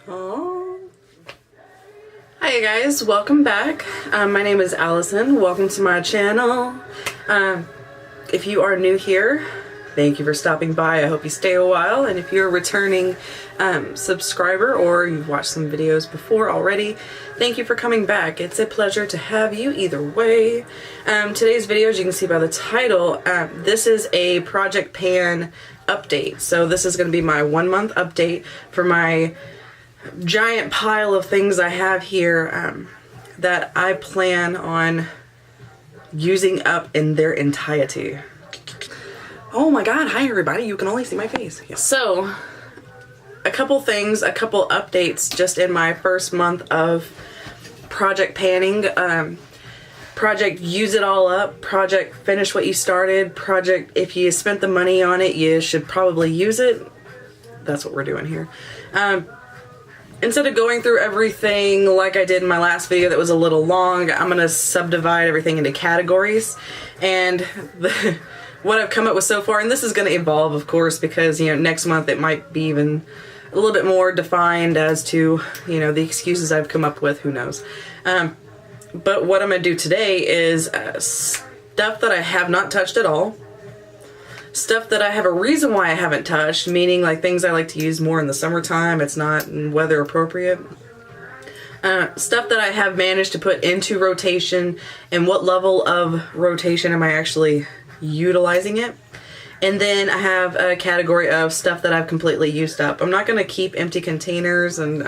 Oh. Hi guys, welcome back. My name is Allison. Welcome to my channel. If you are new here, thank you for stopping by. I hope you stay a while. And if you're a returning subscriber or you've watched some videos before already, thank you for coming back. It's a pleasure to have you either way. Today's video, as you can see by the title, this is a Project Pan update. So this is going to be my 1 month update for my giant pile of things I have here that I plan on using up in their entirety. Oh my god, hi everybody, you can only see my face. Yeah. So, a couple things, a couple updates just in my first month of project panning. Project use it all up, project finish what you started, project if you spent the money on it you should probably use it. That's what we're doing here. Instead of going through everything like I did in my last video that was a little long, I'm going to subdivide everything into categories. And what I've come up with so far, and this is going to evolve of course because, you know, next month it might be even a little bit more defined as to, you know, the excuses I've come up with, who knows. But what I'm going to do today is stuff that I have not touched at all. Stuff that I have a reason why I haven't touched, meaning like things I like to use more in the summertime, it's not weather appropriate. Stuff that I have managed to put into rotation and what level of rotation am I actually utilizing it. And then I have a category of stuff that I've completely used up. I'm not going to keep empty containers, and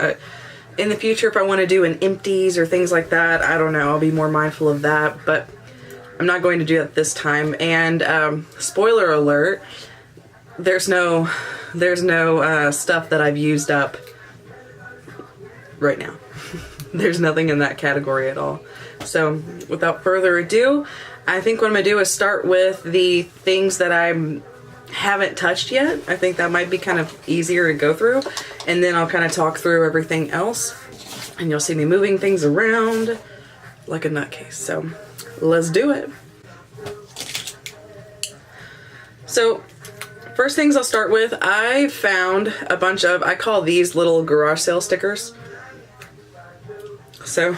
in the future if I want to do an empties or things like that, I don't know, I'll be more mindful of that, but I'm not going to do that this time. And spoiler alert, there's no stuff that I've used up right now. There's nothing in that category at all. So without further ado, I think what I'm going to do is start with the things that I haven't touched yet. I think that might be kind of easier to go through, and then I'll kind of talk through everything else and you'll see me moving things around like a nutcase. So let's do it. So first things I'll start with, I found a bunch of, I call these little garage sale stickers. So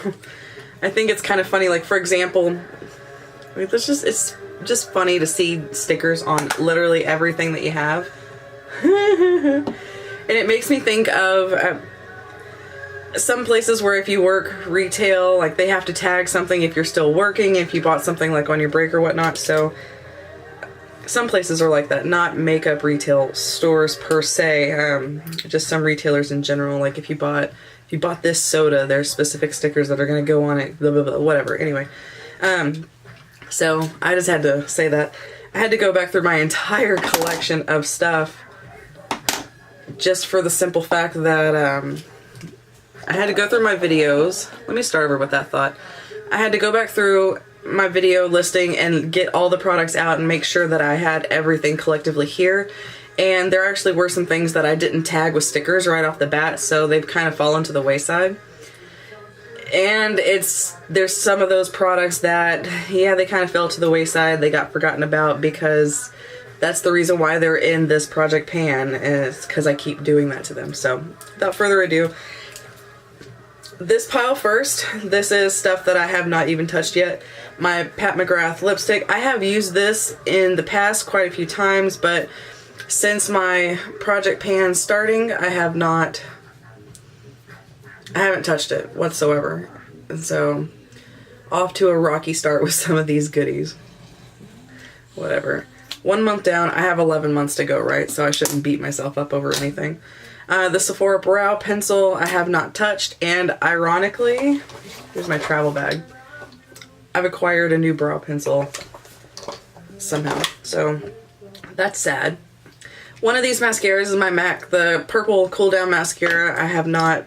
I think it's kind of funny, like for example, I mean, it's just funny to see stickers on literally everything that you have. And it makes me think of some places where if you work retail, like they have to tag something if you're still working, if you bought something like on your break or whatnot. So some places are like that, not makeup retail stores per se, just some retailers in general. Like if you bought this soda, there's specific stickers that are going to go on it, blah, blah, blah, whatever. Anyway, so I just had to say that. I had to go back through my entire collection of stuff just for the simple fact that I had to go through my videos. Let me start over with that thought. I had to go back through my video listing and get all the products out and make sure that I had everything collectively here. And there actually were some things that I didn't tag with stickers right off the bat, so they've kind of fallen to the wayside. And there's some of those products that, yeah, they kind of fell to the wayside. They got forgotten about because that's the reason why they're in this Project Pan, is because I keep doing that to them. So without further ado, this pile first, this is stuff that I have not even touched yet. My Pat McGrath lipstick. I have used this in the past quite a few times, but since my Project Pan starting, I haven't touched it whatsoever. And so, off to a rocky start with some of these goodies. Whatever. 1 month down, I have 11 months to go, right? So I shouldn't beat myself up over anything. The Sephora Brow Pencil I have not touched, and ironically, here's my travel bag. I've acquired a new brow pencil somehow, so that's sad. One of these mascaras is my MAC, the Purple Cool Down Mascara. I have not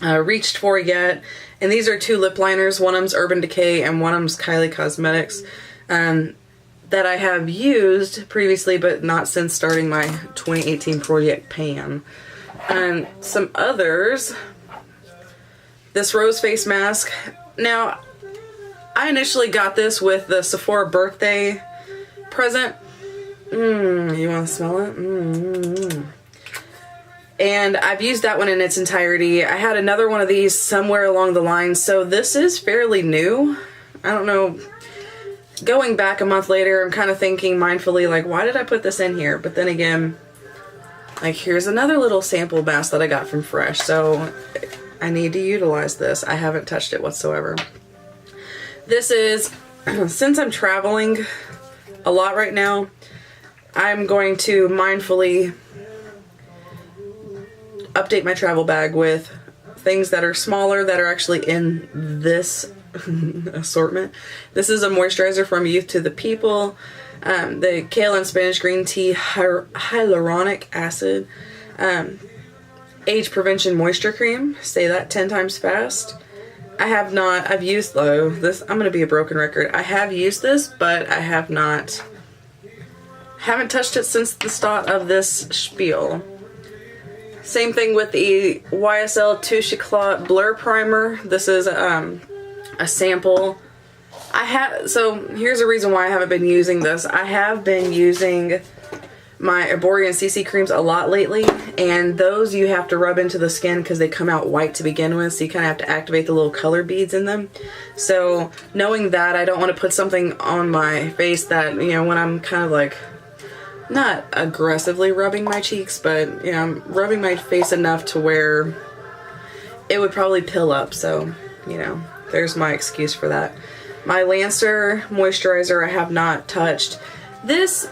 reached for yet, and these are two lip liners. One of them's Urban Decay and one of them's Kylie Cosmetics, that I have used previously, but not since starting my 2018 Project Pan. And some others, this rose face mask. Now, I initially got this with the Sephora birthday present. You want to smell it? and I've used that one in its entirety. I had another one of these somewhere along the line, so this is fairly new. I don't know, going back a month later, I'm kind of thinking mindfully, like, why did I put this in here? But then again, like, here's another little sample mask that I got from Fresh, so I need to utilize this. I haven't touched it whatsoever. This is, since I'm traveling a lot right now, I'm going to mindfully update my travel bag with things that are smaller that are actually in this assortment. This is a moisturizer from Youth to the People, the Kale and Spanish green tea hyaluronic acid age prevention moisture cream. Say that 10 times fast. I've used this, I'm gonna be a broken record. I have used this, but I haven't touched it since the start of this spiel. Same thing with the YSL Touche Eclat Blur Primer. This is a sample. So here's a reason why I haven't been using this. I have been using my Arborian CC creams a lot lately, and those you have to rub into the skin because they come out white to begin with, so you kind of have to activate the little color beads in them. So knowing that, I don't want to put something on my face that, you know, when I'm kind of like, not aggressively rubbing my cheeks, but, you know, I'm rubbing my face enough to where it would probably pill up. So, you know, there's my excuse for that. My Lancer moisturizer I have not touched. This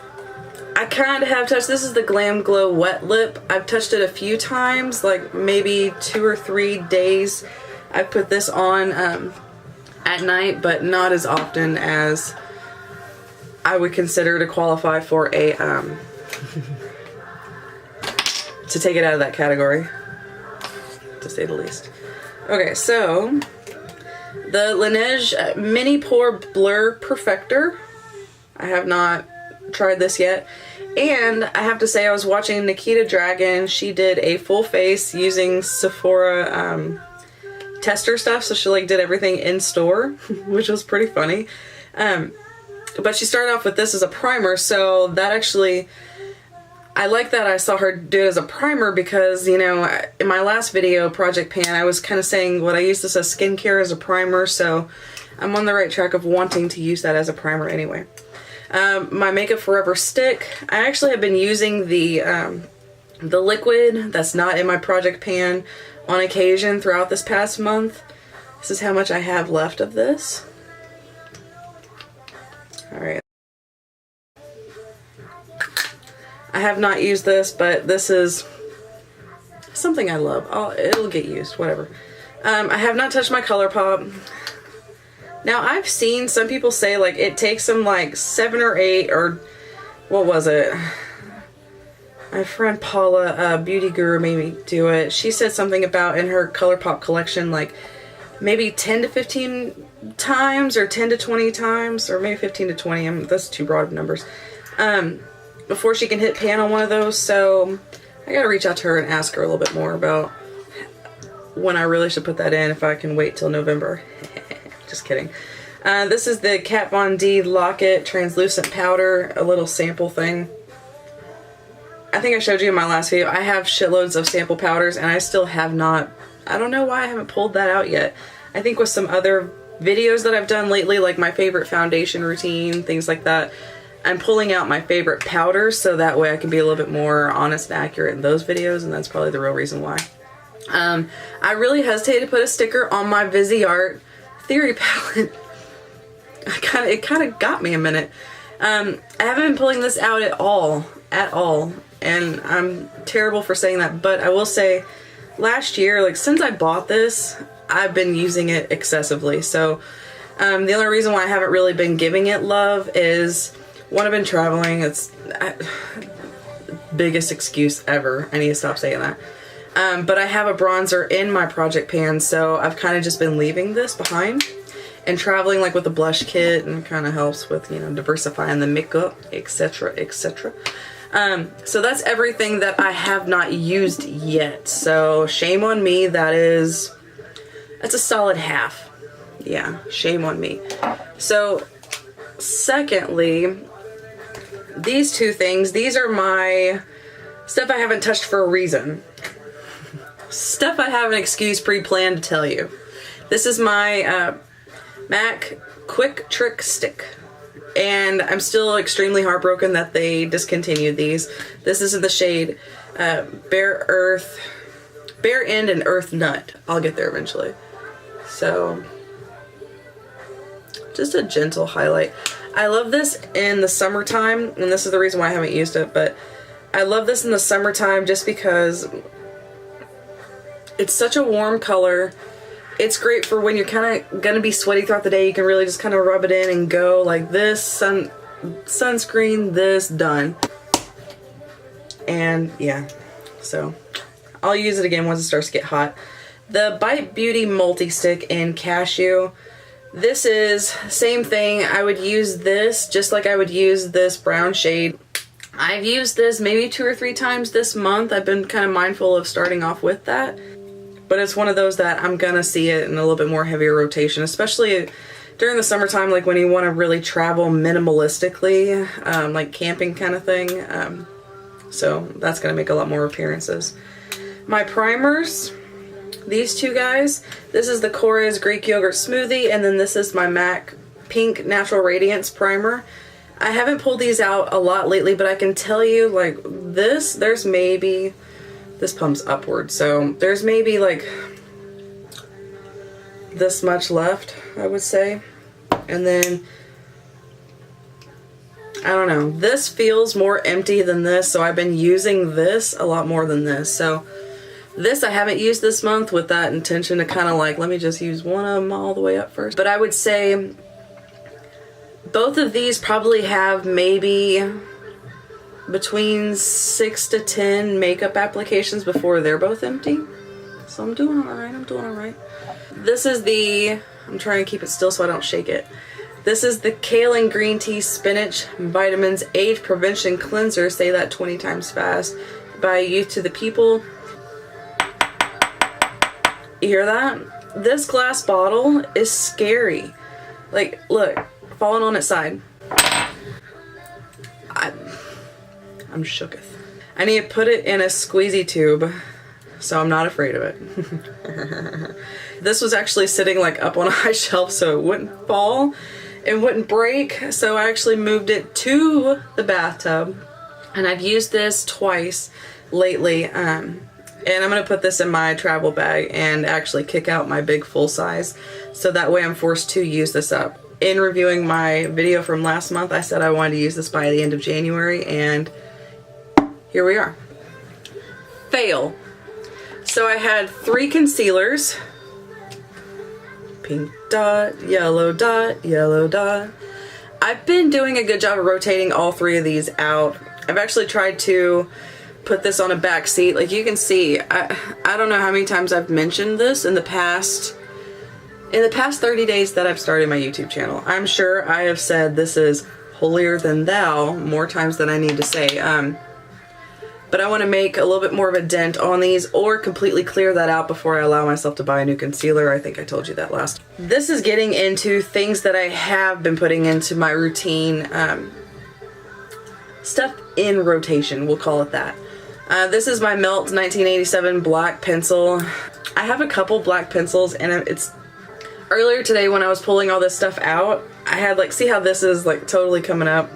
I kind of have touched. This is the GlamGlow Wet Lip. I've touched it a few times, like maybe 2 or 3 days. I put this on at night, but not as often as I would consider to qualify for a to take it out of that category, to say the least. Okay, so the Laneige Mini Pore Blur Perfector. I have not tried this yet, and I have to say, I was watching Nikita Dragon. She did a full face using Sephora tester stuff, so she like did everything in store, which was pretty funny. But she started off with this as a primer, so that actually, I like that I saw her do it as a primer because, you know, in my last video, Project Pan, I was kind of saying what I use this as skincare as a primer, so I'm on the right track of wanting to use that as a primer anyway. My Makeup Forever stick, I actually have been using the liquid that's not in my Project Pan on occasion throughout this past month. This is how much I have left of this. Alright. I have not used this, but this is something I love. It'll get used, whatever. I have not touched my ColourPop. Now, I've seen some people say, like, it takes them, like, 7 or 8, or, what was it? My friend Paula, Beauty Guru, made me do it. She said something about, in her ColourPop collection, like, maybe 10 to 15 times, or 10 to 20 times, or maybe 15 to 20, that's too broad of numbers, before she can hit pan on one of those. So I gotta reach out to her and ask her a little bit more about when I really should put that in, if I can wait till November. Just kidding. This is the Kat Von D Lock-It Translucent Powder, a little sample thing. I think I showed you in my last video, I have shitloads of sample powders, and I still have not, I don't know why I haven't pulled that out yet. I think with some other videos that I've done lately, like my favorite foundation routine, things like that, I'm pulling out my favorite powders so that way I can be a little bit more honest and accurate in those videos, and that's probably the real reason why. I really hesitated to put a sticker on my Viseart Theory palette. It kind of got me a minute. I haven't been pulling this out at all, and I'm terrible for saying that, but I will say last year, like since I bought this, I've been using it excessively. So the only reason why I haven't really been giving it love is, one, I've been traveling. It's biggest excuse ever. I need to stop saying that. But I have a bronzer in my Project Pan, so I've kind of just been leaving this behind and traveling like with a blush kit, and kind of helps with, you know, diversifying the makeup, etc, etc. So that's everything that I have not used yet. So shame on me. That's a solid half. Yeah, shame on me. So secondly, these two things, these are my stuff I haven't touched for a reason. stuff I have an excuse pre-planned to tell you. This is my MAC Quick Trick Stick. And I'm still extremely heartbroken that they discontinued these. This is in the shade Bare End and Earth Nut. I'll get there eventually. So, just a gentle highlight. I love this in the summertime, and this is the reason why I haven't used it, but I love this in the summertime just because it's such a warm color. It's great for when you're kind of going to be sweaty throughout the day. You can really just kind of rub it in and go like this, sunscreen, this, done. And yeah, so I'll use it again once it starts to get hot. The Bite Beauty Multi-Stick in Cashew. This is same thing. I would use this just like I would use this brown shade. I've used this maybe 2 or 3 times this month. I've been kind of mindful of starting off with that. But it's one of those that I'm gonna see it in a little bit more heavier rotation, especially during the summertime, like when you want to really travel minimalistically, like camping kind of thing. So that's gonna make a lot more appearances. My primers, these two guys. This is the Korres Greek Yogurt Smoothie, and then this is my MAC Pink Natural Radiance Primer. I haven't pulled these out a lot lately, but I can tell you, like this, there's maybe, this pumps upward, so there's maybe like this much left, I would say. And then, I don't know, this feels more empty than this, so I've been using this a lot more than this. So this I haven't used this month with that intention to kind of like, let me just use one of them all the way up first. But I would say both of these probably have maybe between 6 to 10 makeup applications before they're both empty. So I'm doing alright, I'm doing alright. This is the, I'm trying to keep it still so I don't shake it. This is the Kale and Green Tea Spinach Vitamins Age Prevention Cleanser. Say that 20 times fast. By Youth to the People. You hear that? This glass bottle is scary. Like, look, falling on its side. I'm shooketh. I need to put it in a squeezy tube, so I'm not afraid of it. This was actually sitting like up on a high shelf so it wouldn't fall, it wouldn't break, so I actually moved it to the bathtub, and I've used this twice lately, and I'm going to put this in my travel bag and actually kick out my big full size, so that way I'm forced to use this up. In reviewing my video from last month, I said I wanted to use this by the end of January, and here we are. Fail. So I had 3 concealers. Pink dot, yellow dot, yellow dot. I've been doing a good job of rotating all 3 of these out. I've actually tried to put this on a back seat. Like you can see, I don't know how many times I've mentioned this in the past 30 days that I've started my YouTube channel. I'm sure I have said this is holier than thou more times than I need to say. But I want to make a little bit more of a dent on these or completely clear that out before I allow myself to buy a new concealer. I think I told you that last. This is getting into things that I have been putting into my routine. Stuff in rotation, we'll call it that. This is my Melt 1987 black pencil. I have a couple black pencils, and it's earlier today when I was pulling all this stuff out, I had like, see how this is like totally coming up?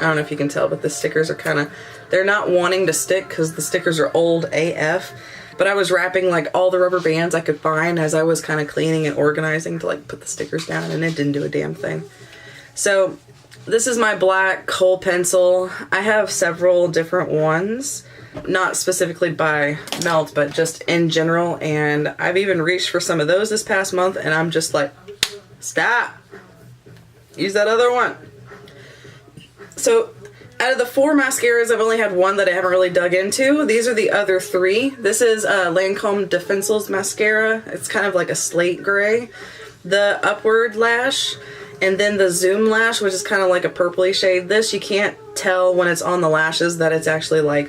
I don't know if you can tell, but the stickers are kind of, they're not wanting to stick because the stickers are old AF. But I was wrapping like all the rubber bands I could find as I was kind of cleaning and organizing to like put the stickers down, and it didn't do a damn thing. So this is my black kohl pencil. I have several different ones, not specifically by Melt, but just in general, and I've even reached for some of those this past month, and I'm just like, stop, use that other one. So out of the 4 mascaras, I've only had one that I haven't really dug into. These are the other 3. This is Lancome Defensals mascara. It's kind of like a slate gray. The Upward Lash, and then the Zoom Lash, which is kind of like a purpley shade. This, you can't tell when it's on the lashes that it's actually like,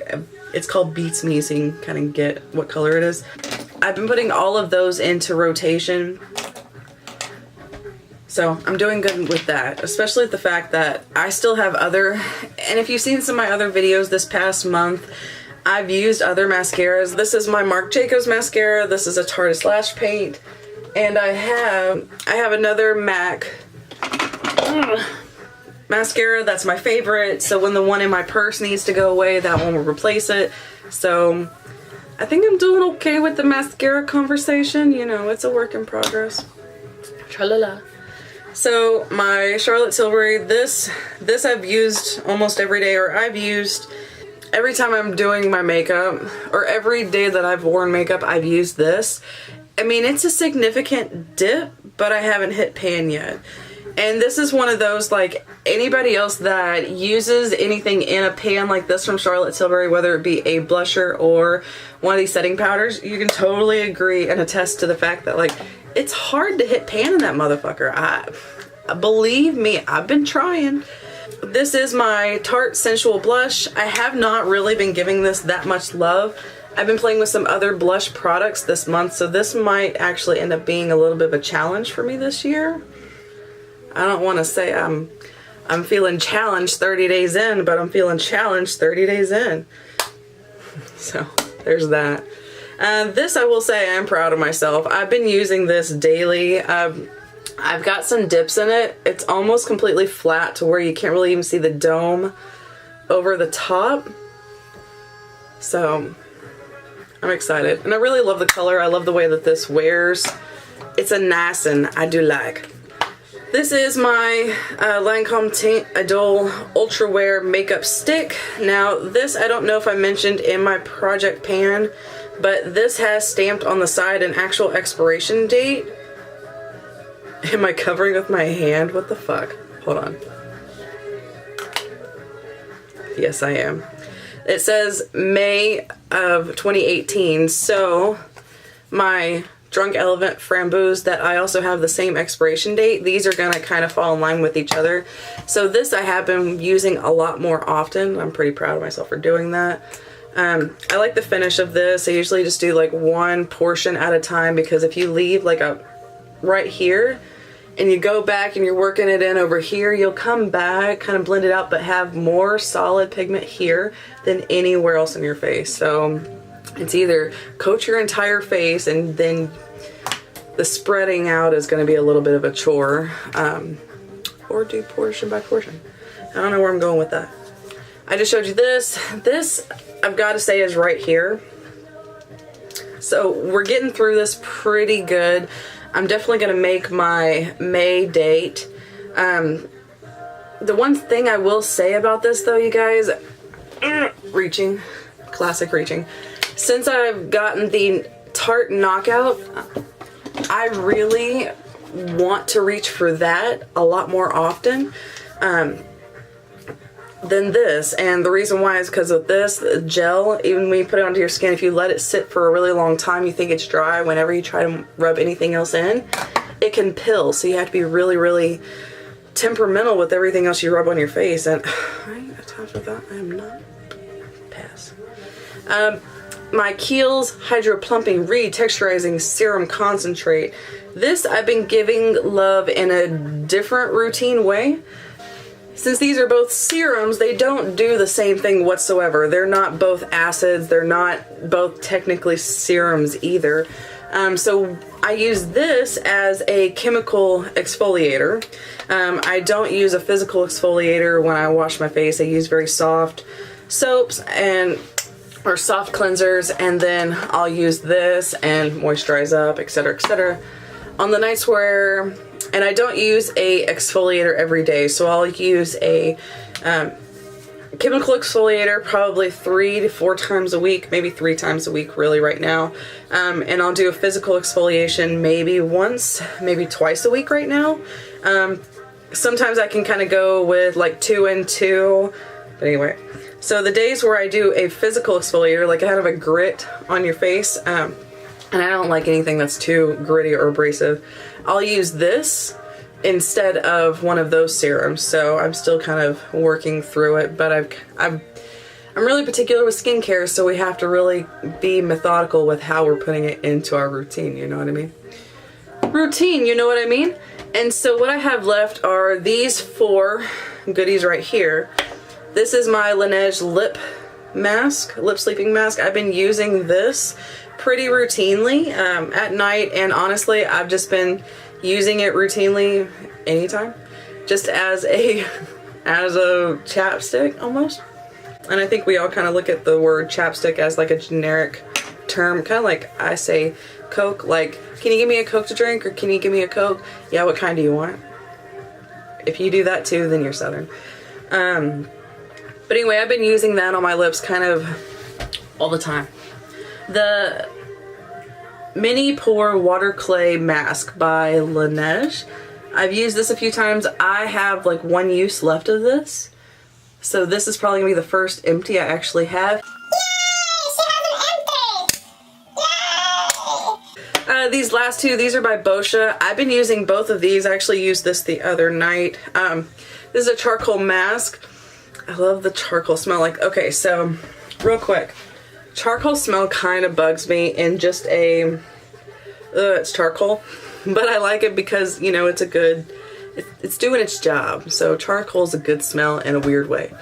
it's called Beats Me, so you can kind of get what color it is. I've been putting all of those into rotation. So I'm doing good with that, especially the fact that I still have other, and if you've seen some of my other videos this past month, I've used other mascaras. This is my Marc Jacobs mascara. This is a Tarte Lash Paint. And I have another MAC mascara that's my favorite. So when the one in my purse needs to go away, that one will replace it. So I think I'm doing okay with the mascara conversation. You know, it's a work in progress. Tra-la-la. So my Charlotte Tilbury, this I've used almost every day, or I've used every time I'm doing my makeup, or every day that I've worn makeup, I've used this. I mean, it's a significant dip, but I haven't hit pan yet. And this is one of those, like, anybody else that uses anything in a pan like this from Charlotte Tilbury, whether it be a blusher or one of these setting powders, you can totally agree and attest to the fact that, like, it's hard to hit pan in that motherfucker. Believe me, I've been trying. This is my Tarte Sensual Blush. I have not really been giving this that much love. I've been playing with some other blush products this month, so this might actually end up being a little bit of a challenge for me this year. I don't want to say I'm feeling challenged 30 days in, but I'm feeling challenged 30 days in. So there's that. This, I will say, I'm proud of myself. I've been using this daily. I've got some dips in it. It's almost completely flat to where you can't really even see the dome over the top. So I'm excited. And I really love the color. I love the way that this wears. It's a nice one. I do like. This is my Lancome Teint Idole Ultra Wear Makeup Stick. Now this, I don't know if I mentioned in my project pan, but this has stamped on the side an actual expiration date. Am I covering with my hand? What the fuck? Hold on. Yes, I am. It says May of 2018. So my Drunk Elephant Framboos that I also have the same expiration date, these are gonna kind of fall in line with each other. So this I have been using a lot more often. I'm pretty proud of myself for doing that. I like the finish of this. I usually just do like one portion at a time, because if you leave like a right here and you go back and you're working it in over here, you'll come back, kind of blend it out, but have more solid pigment here than anywhere else in your face. So it's either coat your entire face and then the spreading out is going to be a little bit of a chore, or do portion by portion. I don't know where I'm going with that. I just showed you this. This, I've got to say, is right here. So we're getting through this pretty good. I'm definitely going to make my May date. The one thing I will say about this though, you guys, reaching, classic reaching. Since I've gotten the Tarte Knockout, I really want to reach for that a lot more often than this. And the reason why is because of this, the gel, even when you put it onto your skin, if you let it sit for a really long time, you think it's dry. Whenever you try to rub anything else in, it can pill. So you have to be really, really temperamental with everything else you rub on your face. And I ain't got time for that. I am not. Pass. My Kiehl's Hydro-Plumping Re-texturizing Serum Concentrate. This I've been giving love in a different routine way. Since these are both serums, they don't do the same thing whatsoever. They're not both acids. They're not both technically serums either. So I use this as a chemical exfoliator. I don't use a physical exfoliator when I wash my face. I use very soft soaps or soft cleansers, and then I'll use this and moisturize up, etc., etc. On the nights where, and I don't use a exfoliator every day, so I'll use a chemical exfoliator probably 3 to 4 times a week, maybe 3 times a week really right now. And I'll do a physical exfoliation maybe once, maybe twice a week right now. Sometimes I can kind of go with like 2 and 2, but anyway. So the days where I do a physical exfoliator, like kind of a grit on your face, and I don't like anything that's too gritty or abrasive, I'll use this instead of one of those serums. So I'm still kind of working through it, but I'm really particular with skincare, so we have to really be methodical with how we're putting it into our routine, you know what I mean? Routine, you know what I mean? And so what I have left are these 4 goodies right here. This is my Laneige lip mask, lip sleeping mask. I've been using this pretty routinely at night, and honestly I've just been using it routinely anytime, just as a chapstick almost. And I think we all kind of look at the word chapstick as like a generic term, kind of like I say Coke, like, can you give me a Coke to drink, or can you give me a Coke? Yeah, what kind do you want? If you do that too, then you're Southern. But anyway, I've been using that on my lips kind of all the time. The Mini Pore Waterclay Mask by Laneige. I've used this a few times. I have like 1 use left of this. So this is probably going to be the first empty I actually have. These last two, these are by Boscia. I've been using both of these. I actually used this the other night. This is a charcoal mask. I love the charcoal smell. Like, okay, so real quick, charcoal smell kind of bugs me in just a, it's charcoal, but I like it because, you know, it's a good, it's doing its job. So charcoal is a good smell in a weird way.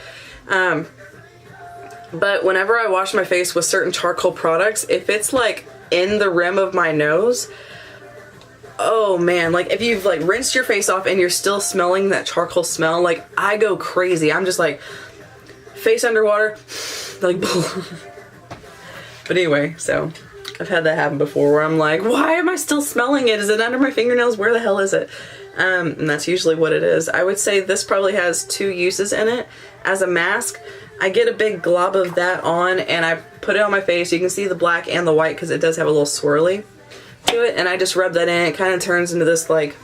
But whenever I wash my face with certain charcoal products, if it's like in the rim of my nose, oh man, like if you've like rinsed your face off and you're still smelling that charcoal smell, like I go crazy. I'm just like face underwater, like but anyway, so I've had that happen before where I'm like, why am I still smelling it? Is it under my fingernails? Where the hell is it? And that's usually what it is. I would say this probably has 2 uses in it. As a mask, I get a big glob of that on and I put it on my face. You can see the black and the white because it does have a little swirly to it, and I just rub that in. It kind of turns into this like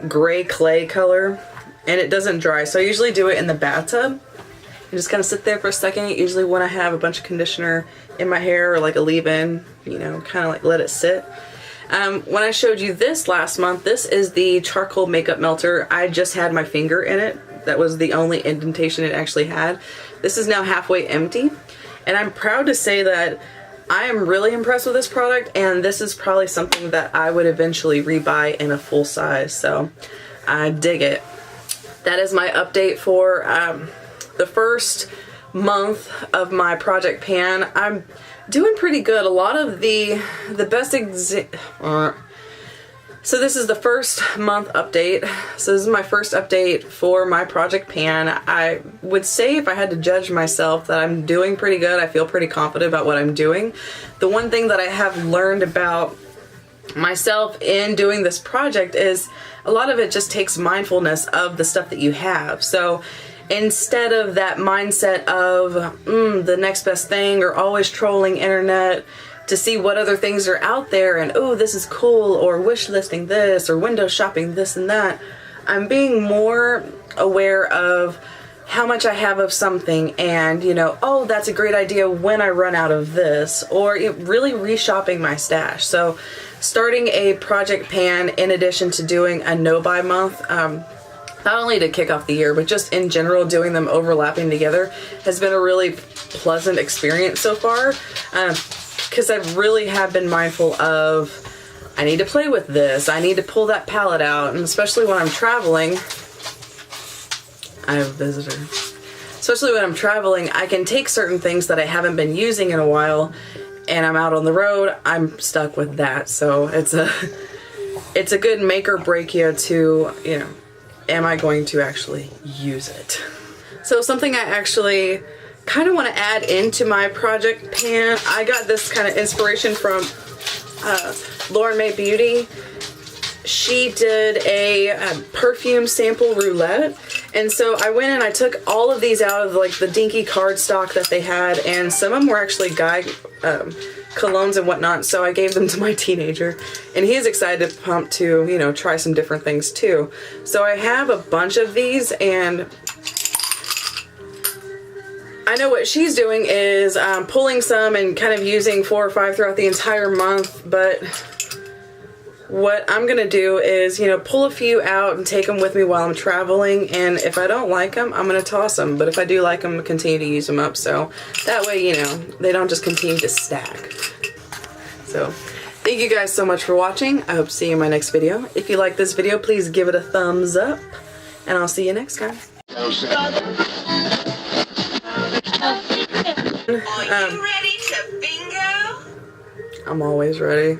gray clay color, and it doesn't dry. So I usually do it in the bathtub and just kind of sit there for a second. Usually when I have a bunch of conditioner in my hair or like a leave-in, you know, kind of like let it sit. When I showed you this last month, this is the charcoal makeup melter. I just had my finger in it. That was the only indentation it actually had. This is now halfway empty, and I'm proud to say that I am really impressed with this product, and this is probably something that I would eventually rebuy in a full size, so I dig it. That is my update for the first month of my project pan. I'm doing pretty good. A lot of the best so this is the first month update. So this is my first update for my project pan. I would say if I had to judge myself that I'm doing pretty good. I feel pretty confident about what I'm doing. The one thing that I have learned about myself in doing this project is a lot of it just takes mindfulness of the stuff that you have. So instead of that mindset of the next best thing, or always trolling internet to see what other things are out there and, oh, this is cool, or wish listing this, or window shopping this and that, I'm being more aware of how much I have of something, and, you know, oh, that's a great idea when I run out of this, or really reshopping my stash. So starting a project pan in addition to doing a no-buy month, not only to kick off the year, but just in general, doing them overlapping together has been a really pleasant experience so far. Because I really have been mindful of, I need to play with this, I need to pull that palette out, and especially when I'm traveling, I have a visitor. Especially when I'm traveling, I can take certain things that I haven't been using in a while, and I'm out on the road, I'm stuck with that. So it's a good make or break you to, you know, am I going to actually use it? So something I actually kind of want to add into my project pan, I got this kind of inspiration from Lauren May Beauty. She did a perfume sample roulette, and so I went and I took all of these out of like the dinky cardstock that they had, and some of them were actually guy colognes and whatnot, so I gave them to my teenager, and he's excited to pump to, you know, try some different things too. So I have a bunch of these, and I know what she's doing is pulling some and kind of using 4 or 5 throughout the entire month, but what I'm gonna do is, you know, pull a few out and take them with me while I'm traveling, and if I don't like them, I'm gonna toss them, but if I do like them, continue to use them up, so that way, you know, they don't just continue to stack. So thank you guys so much for watching. I hope to see you in my next video. If you like this video, please give it a thumbs up, and I'll see you next time. Are you ready to bingo? I'm always ready.